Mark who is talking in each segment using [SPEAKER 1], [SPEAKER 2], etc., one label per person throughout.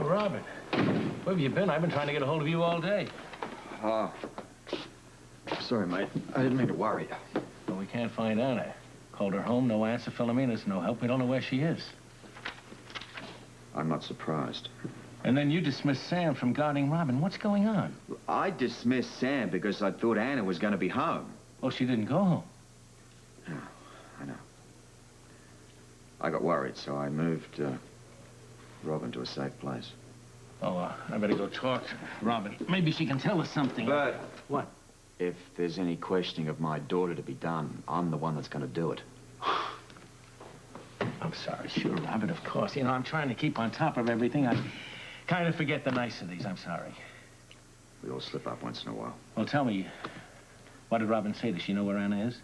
[SPEAKER 1] Robin. Where have you been? I've been trying to get a hold of you all day.
[SPEAKER 2] Oh. Sorry, mate. I didn't mean to worry you.
[SPEAKER 1] Well, we can't find Anna. Called her home, no answer. Philomena's no help. We don't know where she is.
[SPEAKER 2] I'm not surprised.
[SPEAKER 1] And then you dismissed Sam from guarding Robin. What's going on?
[SPEAKER 2] I dismissed Sam because I thought Anna was going to be home.
[SPEAKER 1] Oh, she didn't go home.
[SPEAKER 2] No, I know. I got worried, so I moved Robin to a safe place.
[SPEAKER 1] Oh, I better go talk to Robin. Maybe she can tell us something.
[SPEAKER 2] But...
[SPEAKER 1] What?
[SPEAKER 2] If there's any questioning of my daughter to be done, I'm the one that's going to do it.
[SPEAKER 1] I'm sorry. Sure, Robin, of course. You know, I'm trying to keep on top of everything. I kind of forget the niceties. I'm sorry.
[SPEAKER 2] We all slip up once in a while.
[SPEAKER 1] Well, tell me, what did Robin say? Does she know where Anna is?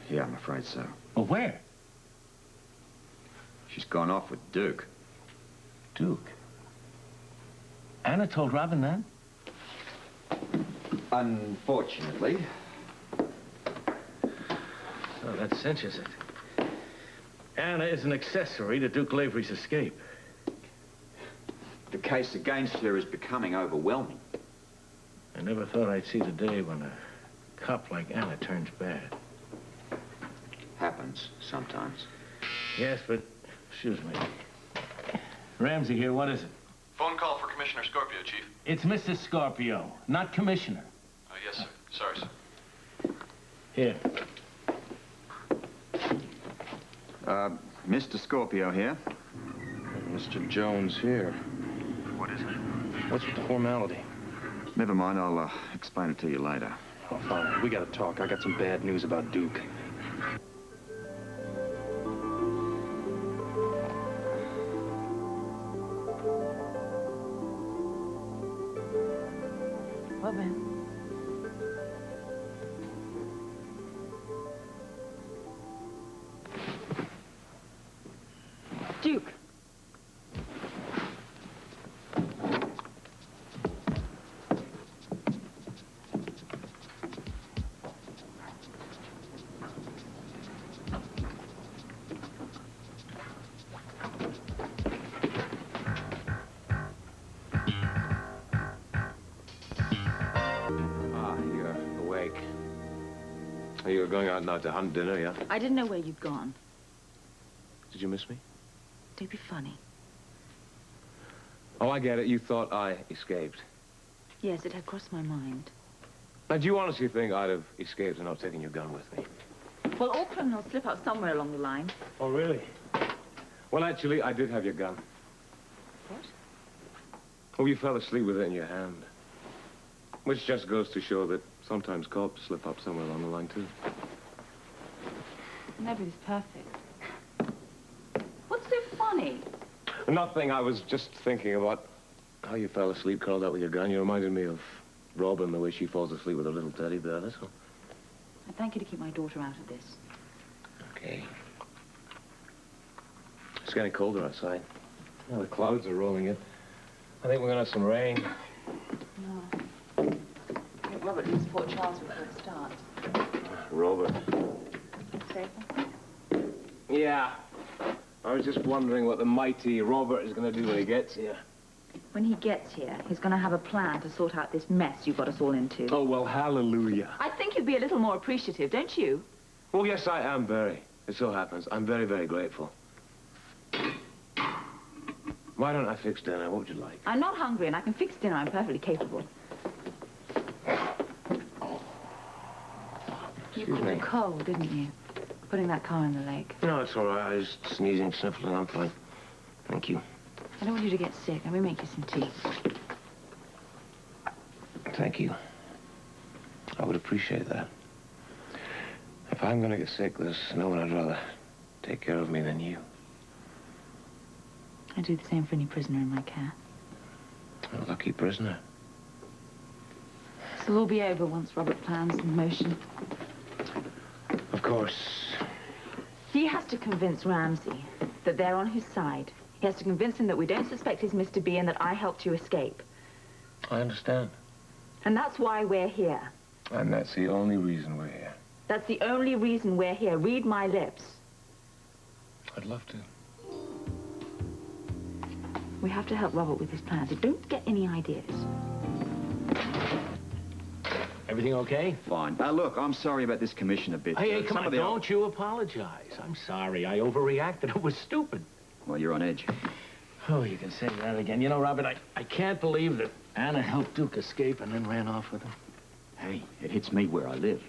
[SPEAKER 2] Yeah, I'm afraid so.
[SPEAKER 1] Well, where?
[SPEAKER 2] She's gone off with Duke.
[SPEAKER 1] Duke? Anna told Robin that?
[SPEAKER 2] Unfortunately.
[SPEAKER 1] Oh, that cinches it. Anna is an accessory to Duke Lavery's escape.
[SPEAKER 2] The case against her is becoming overwhelming.
[SPEAKER 1] I never thought I'd see the day when a cop like Anna turns bad.
[SPEAKER 2] Happens sometimes.
[SPEAKER 1] Yes, but... Excuse me. Ramsey here, what is it?
[SPEAKER 3] Phone call for Commissioner Scorpio, Chief.
[SPEAKER 1] It's Mr. Scorpio, not Commissioner.
[SPEAKER 3] Yes, sir. Sorry, sir.
[SPEAKER 1] Here.
[SPEAKER 2] Mr. Scorpio here.
[SPEAKER 4] Mr. Jones here.
[SPEAKER 3] What is it?
[SPEAKER 4] What's with the formality?
[SPEAKER 2] Never mind, I'll explain it to you later.
[SPEAKER 4] Oh, fine. We gotta talk. I got some bad news about Duke.
[SPEAKER 5] Robin. Duke.
[SPEAKER 4] You're awake. You're going out now to hunt dinner, yeah?
[SPEAKER 5] I didn't know where you'd gone.
[SPEAKER 4] Did you miss me?
[SPEAKER 5] Don't be funny.
[SPEAKER 4] Oh, I get it. You thought I escaped.
[SPEAKER 5] Yes, it had crossed my mind.
[SPEAKER 4] Now, do you honestly think I'd have escaped and not taken your gun with me?
[SPEAKER 5] Well, all criminals slip out somewhere along the line.
[SPEAKER 1] Oh, really?
[SPEAKER 4] Well, actually, I did have your gun.
[SPEAKER 5] What?
[SPEAKER 4] Oh, you fell asleep with it in your hand. Which just goes to show that sometimes cops slip up somewhere along the line, too.
[SPEAKER 5] Nobody's perfect. What's so funny?
[SPEAKER 4] Nothing. I was just thinking about how you fell asleep curled up with your gun. You reminded me of Robin, the way she falls asleep with her little teddy bear, that's all.
[SPEAKER 5] I'd thank you to keep my daughter out of this.
[SPEAKER 4] Okay. It's getting colder outside. Well, the clouds are rolling in. I think we're gonna have some rain.
[SPEAKER 5] No. I think Robert leaves Port Charles before it starts.
[SPEAKER 4] Robert.
[SPEAKER 5] Say something?
[SPEAKER 4] Yeah. I was just wondering what the mighty Robert is gonna do when he gets here.
[SPEAKER 5] When he gets here, he's going to have a plan to sort out this mess you got us all into.
[SPEAKER 4] Oh, well, hallelujah.
[SPEAKER 5] I think you'd be a little more appreciative, don't you?
[SPEAKER 4] Oh, yes, I am very. It so happens. I'm very, very grateful. Why don't I fix dinner? What would you like?
[SPEAKER 5] I'm not hungry and I can fix dinner. I'm perfectly capable. You caught a cold, didn't you? Putting that car in the lake.
[SPEAKER 4] No, it's all right. I was sneezing, sniffling. I'm fine. Thank you.
[SPEAKER 5] I don't want you to get sick. Let me make you some tea.
[SPEAKER 4] Thank you. I would appreciate that. If I'm going to get sick, there's no one I'd rather take care of me than you.
[SPEAKER 5] I do the same for any prisoner in my care.
[SPEAKER 4] A lucky prisoner.
[SPEAKER 5] This will all be over once Robert plans in motion.
[SPEAKER 4] Of course.
[SPEAKER 5] He has to convince Ramsey that they're on his side. He has to convince him that we don't suspect he's Mr. B and that I helped you escape.
[SPEAKER 4] I understand.
[SPEAKER 5] And that's why we're here.
[SPEAKER 4] And that's the only reason we're here.
[SPEAKER 5] That's the only reason we're here. Read my lips.
[SPEAKER 4] I'd love to.
[SPEAKER 5] We have to help Robert with his plans. So don't get any ideas.
[SPEAKER 1] Everything okay?
[SPEAKER 2] Fine. Look, I'm sorry about this commission a bit.
[SPEAKER 1] Hey, come
[SPEAKER 2] Some
[SPEAKER 1] on,
[SPEAKER 2] of the-
[SPEAKER 1] don't you apologize. I'm sorry. I overreacted. It was stupid.
[SPEAKER 2] Well, you're on edge.
[SPEAKER 1] Oh, you can say that again. You know, Robert, I can't believe that Anna helped Duke escape and then ran off with him.
[SPEAKER 2] Hey, it hits me where I live.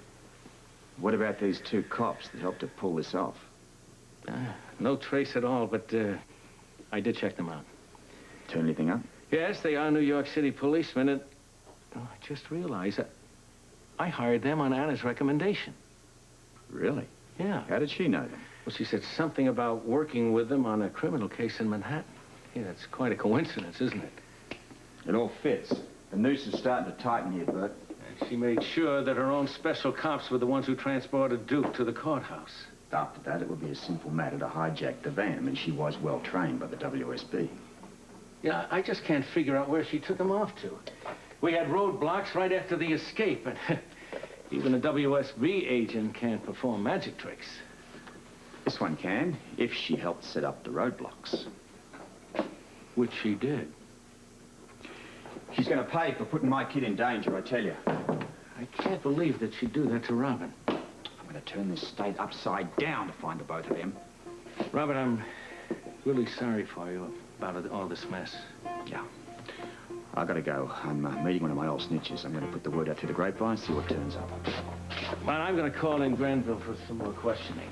[SPEAKER 2] What about these two cops that helped to pull this off?
[SPEAKER 1] No trace at all, but I did check them out.
[SPEAKER 2] Turn anything up?
[SPEAKER 1] Yes, they are New York City policemen, and I just realized that I hired them on Anna's recommendation.
[SPEAKER 2] Really?
[SPEAKER 1] Yeah.
[SPEAKER 2] How did she know them?
[SPEAKER 1] Well, she said something about working with them on a criminal case in Manhattan. Yeah, that's quite a coincidence, isn't it?
[SPEAKER 2] It all fits. The noose is starting to tighten here, Bert.
[SPEAKER 1] And she made sure that her own special cops were the ones who transported Duke to the courthouse.
[SPEAKER 2] After that, it would be a simple matter to hijack Devane, and she was well trained by the WSB.
[SPEAKER 1] Yeah, I just can't figure out where she took him off to. We had roadblocks right after the escape, and even a WSB agent can't perform magic tricks.
[SPEAKER 2] This one can, if she helped set up the roadblocks.
[SPEAKER 1] Which she did.
[SPEAKER 2] She's gonna pay for putting my kid in danger, I tell you.
[SPEAKER 1] I can't believe that she'd do that to Robin.
[SPEAKER 2] I'm gonna turn this state upside down to find the both of them.
[SPEAKER 1] Robert, I'm really sorry for you about all this mess.
[SPEAKER 2] Yeah. I gotta go. I'm meeting one of my old snitches. I'm gonna put the word out through the grapevine, see what turns up.
[SPEAKER 1] Well, I'm going to call in Granville for some more questioning.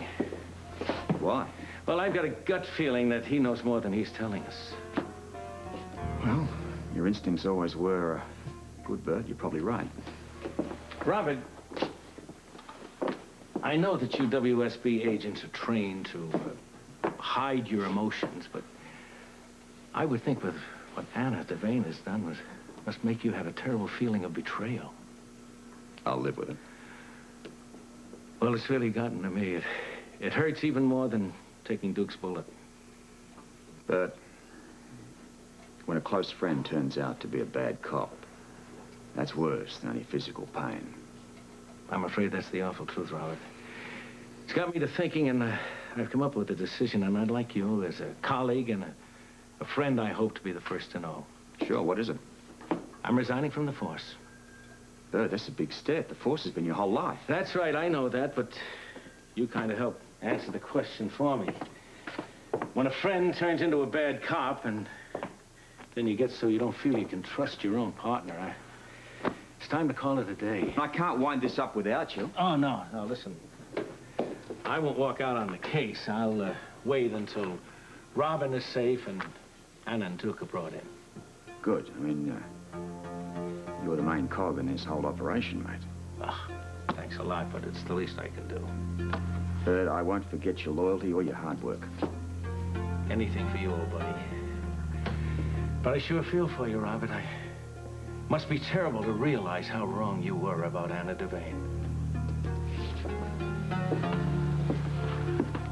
[SPEAKER 2] Why?
[SPEAKER 1] Well, I've got a gut feeling that he knows more than he's telling us.
[SPEAKER 2] Well, your instincts always were good, Bert. You're probably right.
[SPEAKER 1] Robert, I know that you WSB agents are trained to hide your emotions, but I would think with what Anna Devane has done must make you have a terrible feeling of betrayal.
[SPEAKER 2] I'll live with it.
[SPEAKER 1] Well, it's really gotten to me. It hurts even more than taking Duke's bullet.
[SPEAKER 2] Bert, when a close friend turns out to be a bad cop, that's worse than any physical pain.
[SPEAKER 1] I'm afraid that's the awful truth, Robert. It's got me to thinking, and I've come up with a decision, and I'd like you, as a colleague and a friend, I hope to be the first to know.
[SPEAKER 2] Sure, what is it?
[SPEAKER 1] I'm resigning from the force.
[SPEAKER 2] Bert, that's a big step. The force has been your whole life.
[SPEAKER 1] That's right, I know that, but you kind of helped answer the question for me. When a friend turns into a bad cop, and then you get so you don't feel you can trust your own partner, it's time to call it a day.
[SPEAKER 2] I can't wind this up without you.
[SPEAKER 1] Oh, no, listen. I won't walk out on the case. I'll wait until Robin is safe and Anna and Duke are brought in.
[SPEAKER 2] Good. I mean, you're the main cog in this whole operation, mate.
[SPEAKER 1] Oh, thanks a lot, but it's the least I can do.
[SPEAKER 2] Bert, I won't forget your loyalty or your hard work.
[SPEAKER 1] Anything for you, old buddy. But I sure feel for you, Robert. Must be terrible to realize how wrong you were about Anna Devane.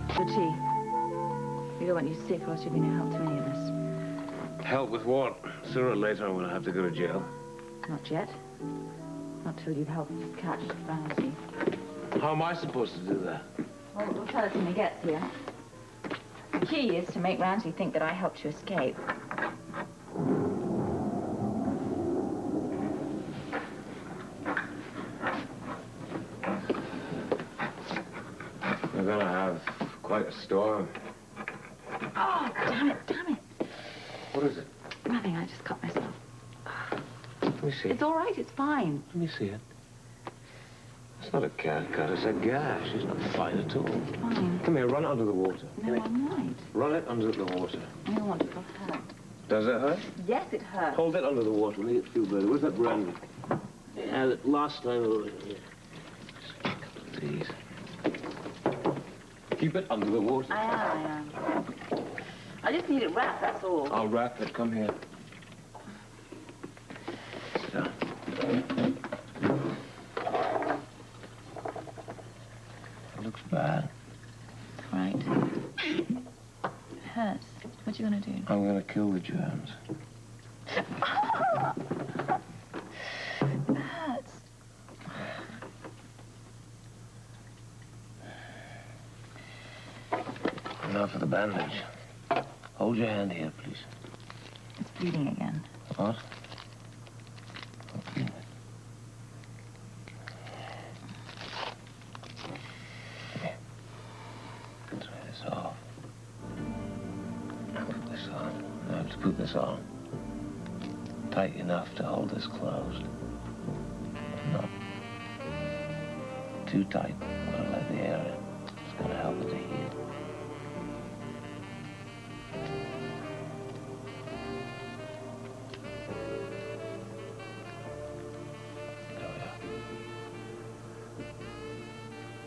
[SPEAKER 5] The tea. We don't want you sick, or else you'll be no help to any of us.
[SPEAKER 4] Help with what? Sooner or later, I'm going to have to go to jail.
[SPEAKER 5] Not yet. Not till you've helped catch Ramsey.
[SPEAKER 4] How am I supposed to do that?
[SPEAKER 5] Well, we'll tell us when he gets here. The key is to make Ramsey think that I helped you escape.
[SPEAKER 4] We're going to have quite a storm.
[SPEAKER 5] Oh, damn it, damn it.
[SPEAKER 4] What is it?
[SPEAKER 5] Nothing, I just cut myself.
[SPEAKER 4] Let me see.
[SPEAKER 5] It's all right, it's fine.
[SPEAKER 4] Let me see it. It's not a cat cut, it's a gash. It's not fine at all.
[SPEAKER 5] Fine.
[SPEAKER 4] Come here, run it under the water.
[SPEAKER 5] No, I'm right.
[SPEAKER 4] Run it under the water.
[SPEAKER 5] I don't want to go hurt.
[SPEAKER 4] Does it hurt?
[SPEAKER 5] Yes, it hurts.
[SPEAKER 4] Hold it under the water, make it feel better. Where's that brandy? Yeah, last time over here. Just a couple of these. Keep it under the water.
[SPEAKER 5] I am. I just need it wrapped, that's all.
[SPEAKER 4] I'll wrap it. Come here. Sit down. It looks bad.
[SPEAKER 5] Right. It hurts. What you gonna do?
[SPEAKER 4] I'm gonna kill the germs.
[SPEAKER 5] It hurts.
[SPEAKER 4] Enough of the bandage. Hold your hand here, please.
[SPEAKER 5] It's bleeding again.
[SPEAKER 4] What? Okay. Here. Try this off. Now put this on. Now let's put this on. Tight enough to hold this closed. Not too tight. I'm gonna let the air in. It's gonna help it to heal. There we are.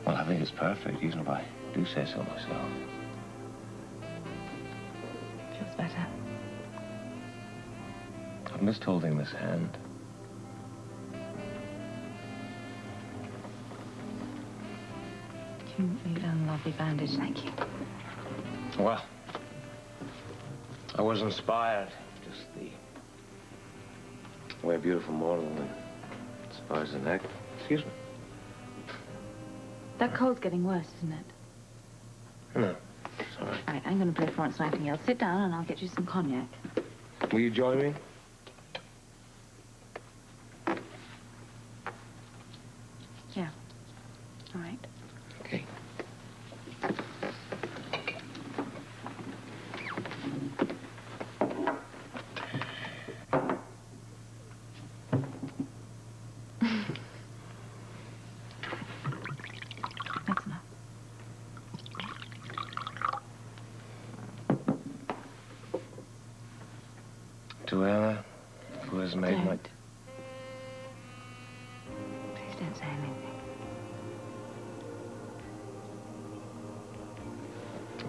[SPEAKER 4] Well, I think it's perfect, even if I do say so myself.
[SPEAKER 5] Feels better.
[SPEAKER 4] I've missed holding this hand.
[SPEAKER 5] You've done a lovely bandage, thank you.
[SPEAKER 4] Well, I was inspired. Just the way a beautiful mortal woman inspires the neck. Excuse me.
[SPEAKER 5] That cold's getting worse, isn't it?
[SPEAKER 4] No, sorry.
[SPEAKER 5] All right, I'm going to play Florence Nightingale. Sit down and I'll get you some cognac.
[SPEAKER 4] Will you join me?
[SPEAKER 5] Yeah. All right.
[SPEAKER 4] Okay.
[SPEAKER 5] That's enough.
[SPEAKER 4] To Anna, who has made my...
[SPEAKER 5] Don't. Please don't say anything.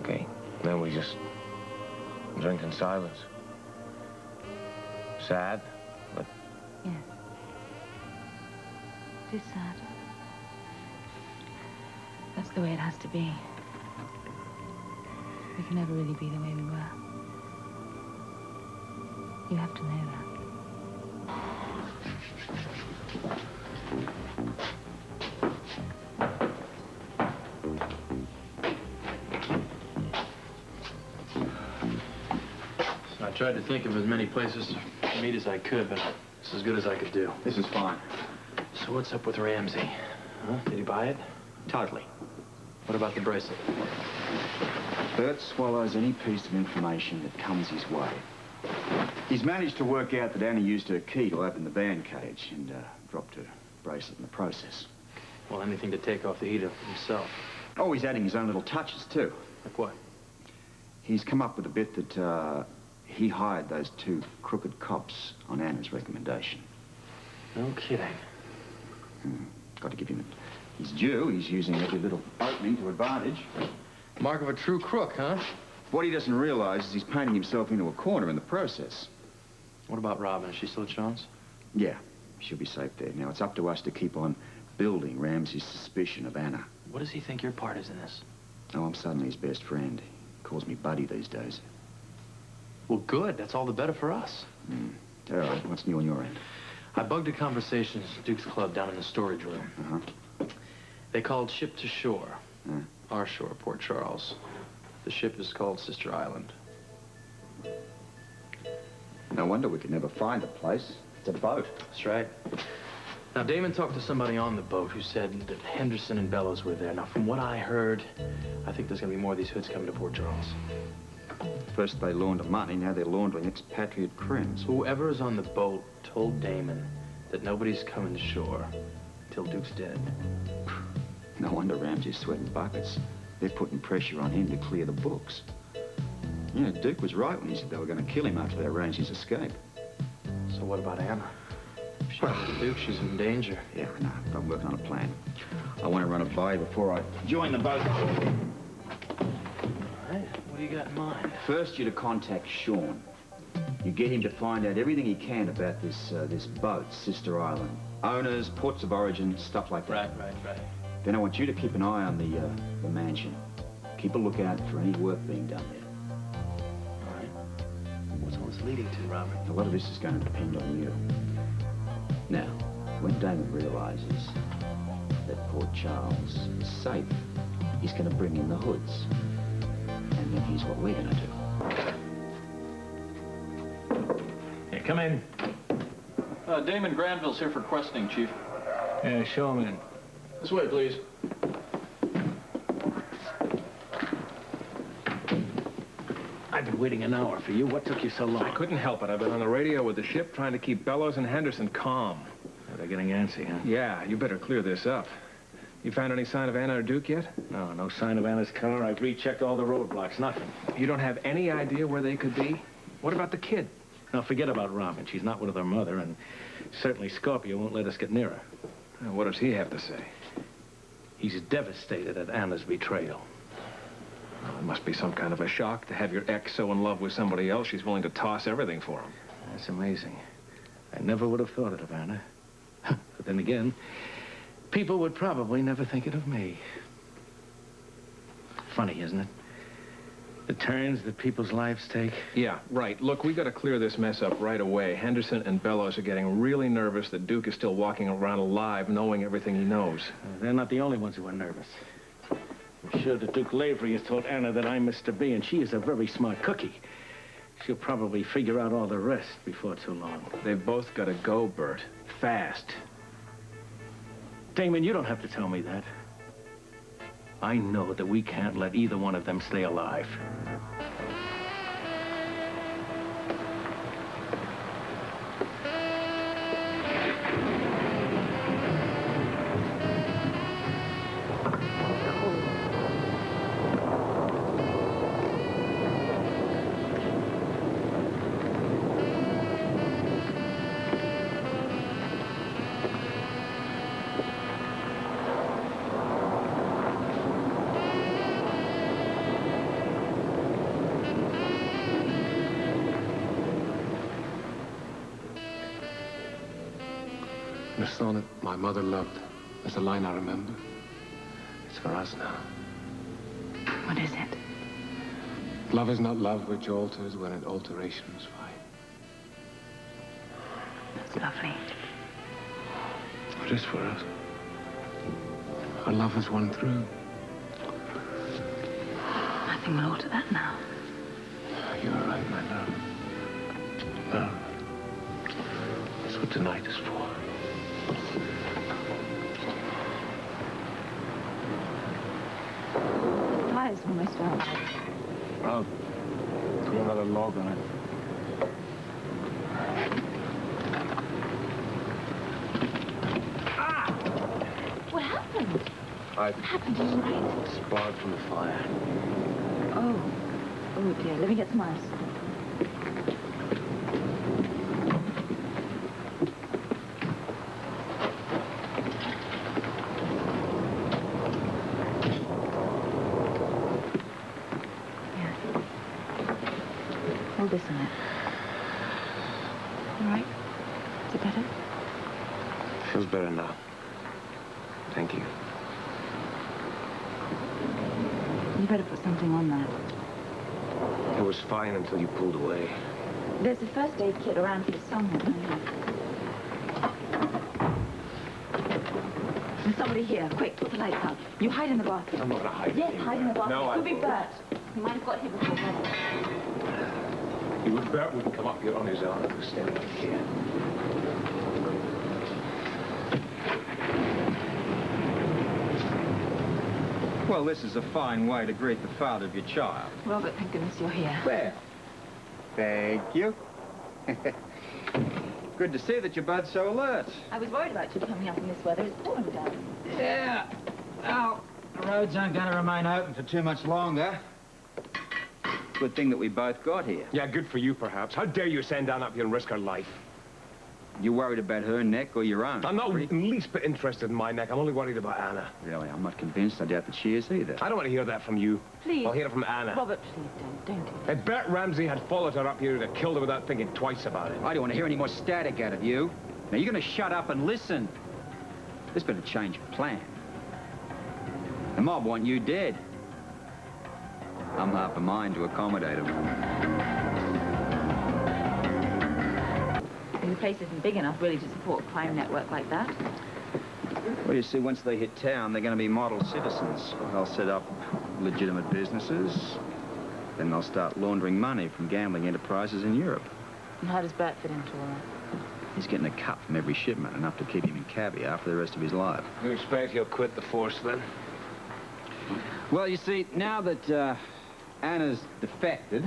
[SPEAKER 4] Okay, then we just drink in silence. Sad, but
[SPEAKER 5] Yes. It is sad. That's the way it has to be. We can never really be the way we were. You have to know that.
[SPEAKER 3] I tried to think of as many places to meet as I could, but it's as good as I could do.
[SPEAKER 2] This is fine.
[SPEAKER 3] So what's up with Ramsey? Huh? Did he buy it?
[SPEAKER 2] Totally.
[SPEAKER 3] What about the bracelet?
[SPEAKER 2] Bert swallows any piece of information that comes his way. He's managed to work out that Anna used her key to open the band cage and dropped her bracelet in the process.
[SPEAKER 3] Well, anything to take off the heat of himself.
[SPEAKER 2] Oh, he's adding his own little touches, too.
[SPEAKER 3] Like what?
[SPEAKER 2] He's come up with a bit that he hired those two crooked cops on Anna's recommendation.
[SPEAKER 3] No kidding.
[SPEAKER 2] Got to give him his due. He's using every little opening to advantage.
[SPEAKER 3] Mark of a true crook, huh?
[SPEAKER 2] What he doesn't realize is he's painting himself into a corner in the process.
[SPEAKER 3] What about Robin? Is she still at Sean's?
[SPEAKER 2] Yeah, she'll be safe there. Now, it's up to us to keep on building Ramsey's suspicion of Anna.
[SPEAKER 3] What does he think your part is in this?
[SPEAKER 2] Oh, I'm suddenly his best friend. He calls me Buddy these days.
[SPEAKER 3] Well, good. That's all the better for us.
[SPEAKER 2] All right, what's new on your end?
[SPEAKER 3] I bugged a conversation at Duke's Club down in the storage room.
[SPEAKER 2] Uh-huh.
[SPEAKER 3] They called ship to shore.
[SPEAKER 2] Huh?
[SPEAKER 3] Our shore, Port Charles. The ship is called Sister Island.
[SPEAKER 2] No wonder we could never find the place. It's a boat.
[SPEAKER 3] That's right. Now, Damon talked to somebody on the boat who said that Henderson and Bellows were there. Now, from what I heard, I think there's going to be more of these hoods coming to Port Charles.
[SPEAKER 2] First they launder money, now they're laundering expatriate crimes.
[SPEAKER 3] Whoever is on the boat told Damon that nobody's coming to shore till Duke's dead.
[SPEAKER 2] No wonder Ramsey's sweating buckets. They're putting pressure on him to clear the books. You know, Duke was right when he said they were going to kill him after they arranged his escape.
[SPEAKER 3] So what about Anna? If she goes to Duke, she's in danger.
[SPEAKER 2] Yeah, I know, but I'm working on a plan. I want to run it by you before I join the boat.
[SPEAKER 3] All right. What do you got in mind?
[SPEAKER 2] First, you're to contact Sean. You get him to find out everything he can about this boat, Sister Island. Owners, ports of origin, stuff like that.
[SPEAKER 3] Right.
[SPEAKER 2] Then I want you to keep an eye on the mansion. Keep a lookout for any work being done there.
[SPEAKER 3] All right. What's all this leading to, Robert?
[SPEAKER 2] A lot of this is going to depend on you. Now, when Damon realizes that Port Charles is safe, he's going to bring in the hoods. And then here's what we're going to do.
[SPEAKER 1] Come in.
[SPEAKER 6] Damon Granville's here for questioning, Chief.
[SPEAKER 1] Yeah, show him in.
[SPEAKER 6] This way, please.
[SPEAKER 1] I've been waiting an hour for you. What took you so long?
[SPEAKER 3] I couldn't help it. I've been on the radio with the ship trying to keep Bellows and Henderson calm.
[SPEAKER 1] Oh, they're getting antsy, huh?
[SPEAKER 3] Yeah, you better clear this up. You found any sign of Anna or Duke yet?
[SPEAKER 1] No, no sign of Anna's car. I've rechecked all the roadblocks. Nothing.
[SPEAKER 3] You don't have any idea where they could be? What about the kid?
[SPEAKER 1] Now, forget about Robin. She's not with her mother, and certainly Scorpio won't let us get near her.
[SPEAKER 3] What does he have to say?
[SPEAKER 1] He's devastated at Anna's betrayal.
[SPEAKER 3] Well, it must be some kind of a shock to have your ex so in love with somebody else she's willing to toss everything for him.
[SPEAKER 1] That's amazing. I never would have thought it of Anna. But then again, people would probably never think it of me. Funny, isn't it? The turns that people's lives take.
[SPEAKER 3] Yeah, right. Look, we got to clear this mess up right away. Henderson and Bellows are getting really nervous that Duke is still walking around alive, knowing everything he knows.
[SPEAKER 1] They're not the only ones who are nervous. I'm sure that Duke Lavery has told Anna that I'm Mr. B, and she is a very smart cookie. She'll probably figure out all the rest before too long.
[SPEAKER 3] They've both got to go, Bert. Fast.
[SPEAKER 1] Damon, you don't have to tell me that. I know that we can't let either one of them stay alive.
[SPEAKER 4] The song that my mother loved. That's the line I remember. It's for us now.
[SPEAKER 5] What is it?
[SPEAKER 4] Love is not love which alters when an alterations find.
[SPEAKER 5] That's lovely.
[SPEAKER 4] It is for us. Our love has won through.
[SPEAKER 5] Nothing will alter that now.
[SPEAKER 4] You're right, my love. Love. That's what tonight is for.
[SPEAKER 5] The fire's almost out.
[SPEAKER 1] I'll put another log on it.
[SPEAKER 5] What happened?
[SPEAKER 4] What
[SPEAKER 5] happened? All right.
[SPEAKER 4] Spark from the fire.
[SPEAKER 5] Oh. Oh, dear. Let me get some ice. Hold this on it. All right? Is it better?
[SPEAKER 4] Feels better now. Thank you.
[SPEAKER 5] You better put something on that.
[SPEAKER 4] It was fine until you pulled away.
[SPEAKER 5] There's a first aid kit around here somewhere. There's somebody here. Quick, put the lights out. You hide in the bathroom.
[SPEAKER 4] I'm not gonna hide.
[SPEAKER 5] Yes, hide in the bathroom.
[SPEAKER 4] No, I
[SPEAKER 5] Could be
[SPEAKER 4] won't.
[SPEAKER 5] Bert. He might have got here before Bert.
[SPEAKER 4] Bert wouldn't come up here on his own. He was standing up here.
[SPEAKER 2] Well, this is a fine way to greet the father of your child.
[SPEAKER 5] Robert, thank goodness you're here.
[SPEAKER 2] Well, thank you. Good to see that you're both so alert.
[SPEAKER 5] I was worried about you coming up in this weather. It's pouring down.
[SPEAKER 2] Yeah. Well, the roads aren't going to remain open for too much longer. Good thing that we both got here.
[SPEAKER 4] Yeah, good for you, perhaps. How dare you send down up here and risk her life?
[SPEAKER 2] You worried about her neck or your own?
[SPEAKER 4] I'm not
[SPEAKER 2] Pretty-
[SPEAKER 4] in the least bit interested in my neck. I'm only worried about Anna.
[SPEAKER 2] Really, I'm not convinced. I doubt that she is either.
[SPEAKER 4] I don't want to hear that from you.
[SPEAKER 5] Please.
[SPEAKER 4] I'll hear it from Anna.
[SPEAKER 5] Robert, please don't do that.
[SPEAKER 4] If Bert Ramsey had followed her up here, he'd have killed her without thinking twice about it.
[SPEAKER 2] I don't want to hear any more static out of you. Now, you're going to shut up and listen. There's been a change of plan. The mob want you dead. I'm half a mind to accommodate them.
[SPEAKER 5] The place isn't big enough, really, to support a crime network like that.
[SPEAKER 2] Well, you see, once they hit town, they're going to be model citizens. They'll set up legitimate businesses. Then they'll start laundering money from gambling enterprises in Europe.
[SPEAKER 5] And how does Bert fit into all that?
[SPEAKER 2] He's getting a cut from every shipment, enough to keep him in caviar for the rest of his life.
[SPEAKER 4] You expect he'll quit the force, then?
[SPEAKER 2] Well, you see, now that Anna's defected,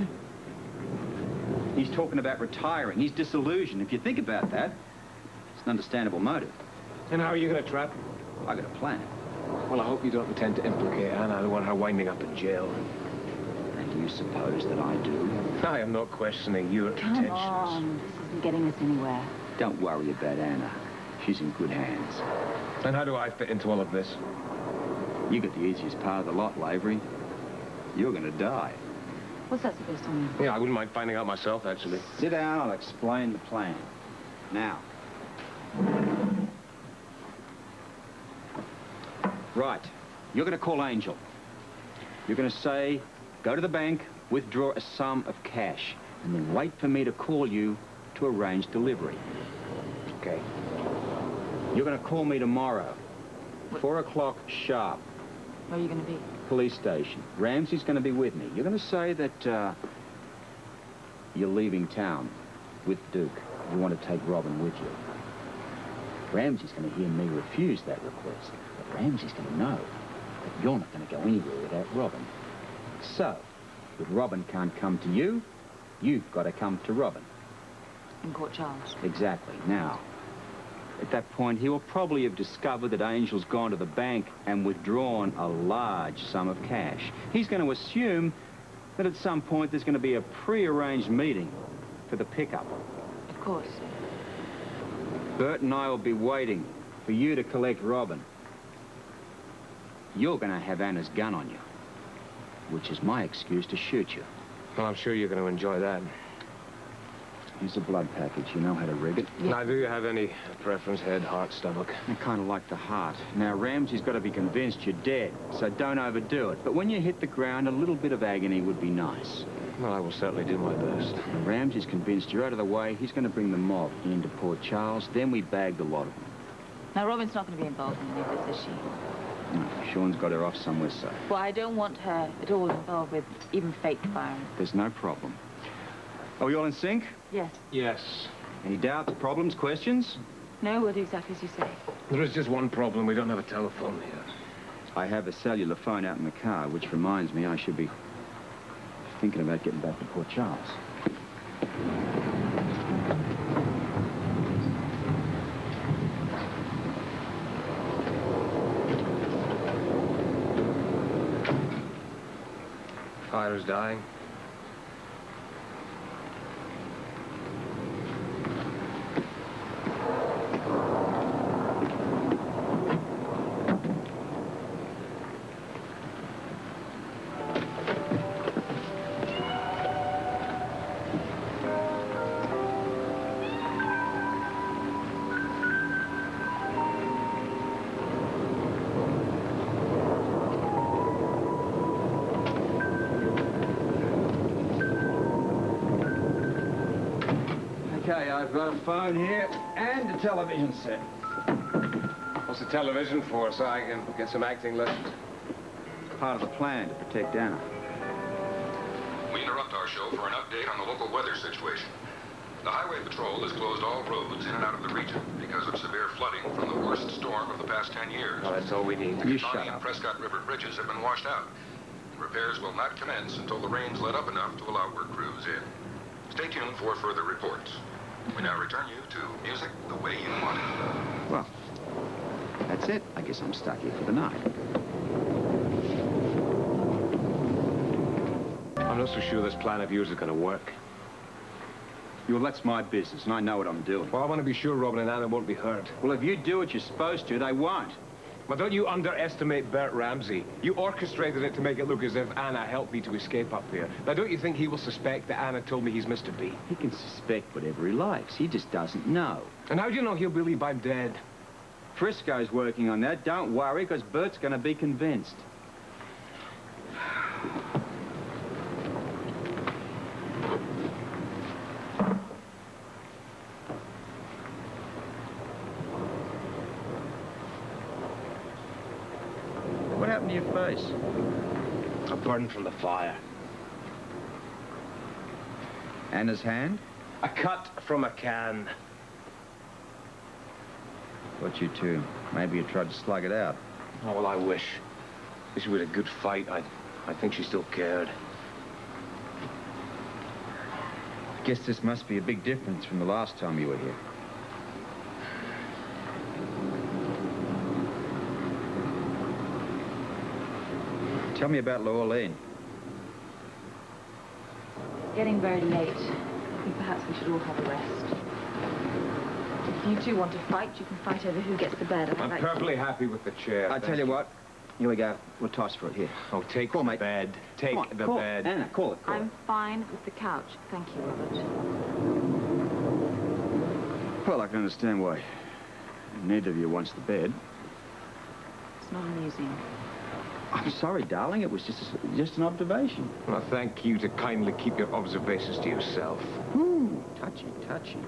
[SPEAKER 2] he's talking about retiring. He's disillusioned. If you think about that, it's an understandable motive.
[SPEAKER 4] And how are you going to trap him?
[SPEAKER 2] I got a plan.
[SPEAKER 4] Well, I hope you don't intend to implicate Anna. I don't want her winding up in jail.
[SPEAKER 2] And do you suppose that I do?
[SPEAKER 4] I am not questioning your intentions.
[SPEAKER 5] Come on, this isn't getting us anywhere.
[SPEAKER 2] Don't worry about Anna. She's in good hands.
[SPEAKER 4] And how do I fit into all of this?
[SPEAKER 2] You got the easiest part of the lot, Lavery. You're gonna die.
[SPEAKER 5] What's that supposed to mean?
[SPEAKER 4] Yeah, I wouldn't mind finding out myself, actually.
[SPEAKER 2] Sit down, I'll explain the plan. Now. Right. You're gonna call Angel. You're gonna say, go to the bank, withdraw a sum of cash, and then wait for me to call you to arrange delivery.
[SPEAKER 4] Okay.
[SPEAKER 2] You're gonna call me tomorrow. 4 o'clock sharp.
[SPEAKER 5] Where are you going to be?
[SPEAKER 2] Police station. Ramsey's going to be with me. You're going to say that you're leaving town with Duke. You want to take Robin with you. Ramsey's going to hear me refuse that request. But Ramsey's going to know that you're not going to go anywhere without Robin. So, if Robin can't come to you, you've got to come to Robin.
[SPEAKER 5] In Court Charles.
[SPEAKER 2] Exactly. Now, at that point, he will probably have discovered that Angel's gone to the bank and withdrawn a large sum of cash. He's going to assume that at some point there's going to be a pre-arranged meeting for the pickup.
[SPEAKER 5] Of course.
[SPEAKER 2] Bert and I will be waiting for you to collect Robin. You're going to have Anna's gun on you, which is my excuse to shoot you.
[SPEAKER 4] Well, I'm sure you're going to enjoy that.
[SPEAKER 2] Here's a blood package. You know how to rig it?
[SPEAKER 4] Now, do you have any preference, head, heart, stomach?
[SPEAKER 2] I kind of like the heart. Now, Ramsey's got to be convinced you're dead, so don't overdo it. But when you hit the ground, a little bit of agony would be nice.
[SPEAKER 4] Well, I will certainly do my best.
[SPEAKER 2] When Ramsey's convinced you're out of the way, he's going to bring the mob into Port Charles. Then we bag the lot of them.
[SPEAKER 5] Now, Robin's not going to be involved in any of this, is she?
[SPEAKER 2] No, Sean's got her off somewhere safe.
[SPEAKER 5] Well, I don't want her at all involved with even fake firing.
[SPEAKER 2] There's no problem. Are we all in sync?
[SPEAKER 5] Yes.
[SPEAKER 4] Yes.
[SPEAKER 2] Any doubts, problems, questions?
[SPEAKER 5] No, we'll do exactly as you say.
[SPEAKER 4] There is just one problem. We don't have a telephone here.
[SPEAKER 2] I have a cellular phone out in the car, which reminds me I should be thinking about getting back to Port Charles.
[SPEAKER 4] Fire's dying.
[SPEAKER 2] Okay, I've got a phone here and a television set.
[SPEAKER 4] What's the television for, so I can get some acting lessons?
[SPEAKER 2] Part of the plan to protect Anna.
[SPEAKER 7] We interrupt our show for an update on the local weather situation. The Highway Patrol has closed all roads in and out of the region because of severe flooding from the worst storm of the past 10 years.
[SPEAKER 4] Well, that's all we need.
[SPEAKER 2] You
[SPEAKER 7] The
[SPEAKER 2] shut
[SPEAKER 7] Shawnee
[SPEAKER 2] up.
[SPEAKER 7] and Prescott River bridges have been washed out. Repairs will not commence until the rains let up enough to allow work crews in. Stay tuned for further reports. We now return you to music the way you want it.
[SPEAKER 2] Well, that's it. I guess I'm stuck here for the night.
[SPEAKER 4] I'm not so sure this plan of yours is going to work.
[SPEAKER 2] Well, that's my business, and I know what I'm doing.
[SPEAKER 4] Well, I want to be sure Robin and Anna won't be hurt.
[SPEAKER 2] Well, if you do what you're supposed to, they won't.
[SPEAKER 4] But don't you underestimate Bert Ramsey. You orchestrated it to make it look as if Anna helped me to escape up there. Now, don't you think he will suspect that Anna told me he's Mr. B?
[SPEAKER 2] He can suspect whatever he likes. He just doesn't know.
[SPEAKER 4] And how do you know he'll believe I'm dead?
[SPEAKER 2] Frisco's working on that. Don't worry, because Bert's going to be convinced. What happened to your face?
[SPEAKER 4] A burn from the fire.
[SPEAKER 2] Anna's hand?
[SPEAKER 4] A cut from a can.
[SPEAKER 2] Thought you two. Maybe you tried to slug it out.
[SPEAKER 4] Oh, well, I wish. Wish it was a good fight. I think she still cared.
[SPEAKER 2] I guess this must be a big difference from the last time you were here. Tell me about Laurleen.
[SPEAKER 5] Getting very late. I think perhaps we should all have a rest. If you two want to fight, you can fight over who gets the bed.
[SPEAKER 4] I'm perfectly happy with the chair.
[SPEAKER 2] I tell you what. Here we go. We'll toss for it here.
[SPEAKER 4] Oh, take
[SPEAKER 2] Call,
[SPEAKER 4] the
[SPEAKER 2] mate.
[SPEAKER 4] bed. Take
[SPEAKER 2] Come on,
[SPEAKER 4] the
[SPEAKER 2] call.
[SPEAKER 4] bed.
[SPEAKER 2] Anna, call it.
[SPEAKER 5] I'm fine with the couch. Thank you, Robert.
[SPEAKER 2] Well, I can understand why neither of you wants the bed.
[SPEAKER 5] It's not amusing.
[SPEAKER 2] I'm sorry, darling. It was just an observation.
[SPEAKER 4] Well, thank you to kindly keep your observations to yourself.
[SPEAKER 2] Ooh, touchy, touchy.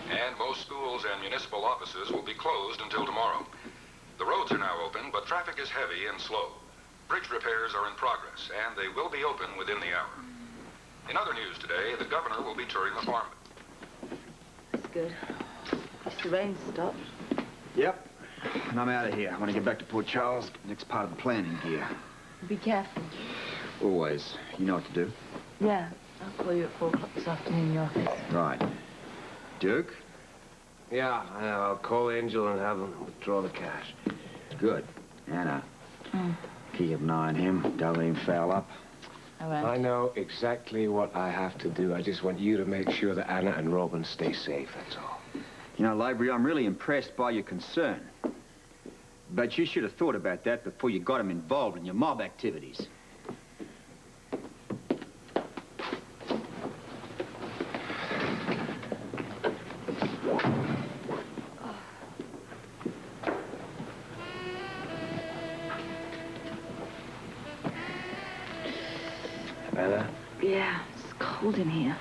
[SPEAKER 7] And most schools and municipal offices will be closed until tomorrow. The roads are now open, but traffic is heavy and slow. Bridge repairs are in progress, and they will be open within the hour. In other news today, the governor will be touring the farm.
[SPEAKER 5] That's good. At least the rain stopped.
[SPEAKER 2] Yep. And I'm out of here. I want to get back to Port Charles. Next part of the planning gear.
[SPEAKER 5] Be careful.
[SPEAKER 2] Always. You know what to do.
[SPEAKER 5] Yeah. I'll call you at 4 o'clock this afternoon in your office.
[SPEAKER 2] Right. Duke?
[SPEAKER 4] Yeah, I'll call Angel and have him withdraw the cash.
[SPEAKER 2] Good. Anna. Keep an eye on him. Don't let him foul up.
[SPEAKER 5] All right.
[SPEAKER 4] I know exactly what I have to do. I just want you to make sure that Anna and Robin stay safe, that's all.
[SPEAKER 2] You know, Lavery, I'm really impressed by your concern. But you should have thought about that before you got him involved in your mob activities.
[SPEAKER 4] Anna?
[SPEAKER 5] Yeah, it's cold in here.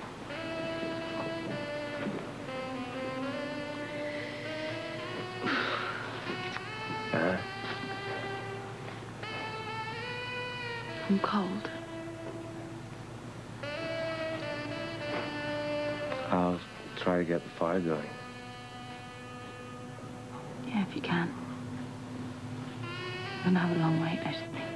[SPEAKER 5] I'm cold.
[SPEAKER 4] I'll try to get the fire going.
[SPEAKER 5] Yeah, if you can. We're gonna have a long wait, I should think.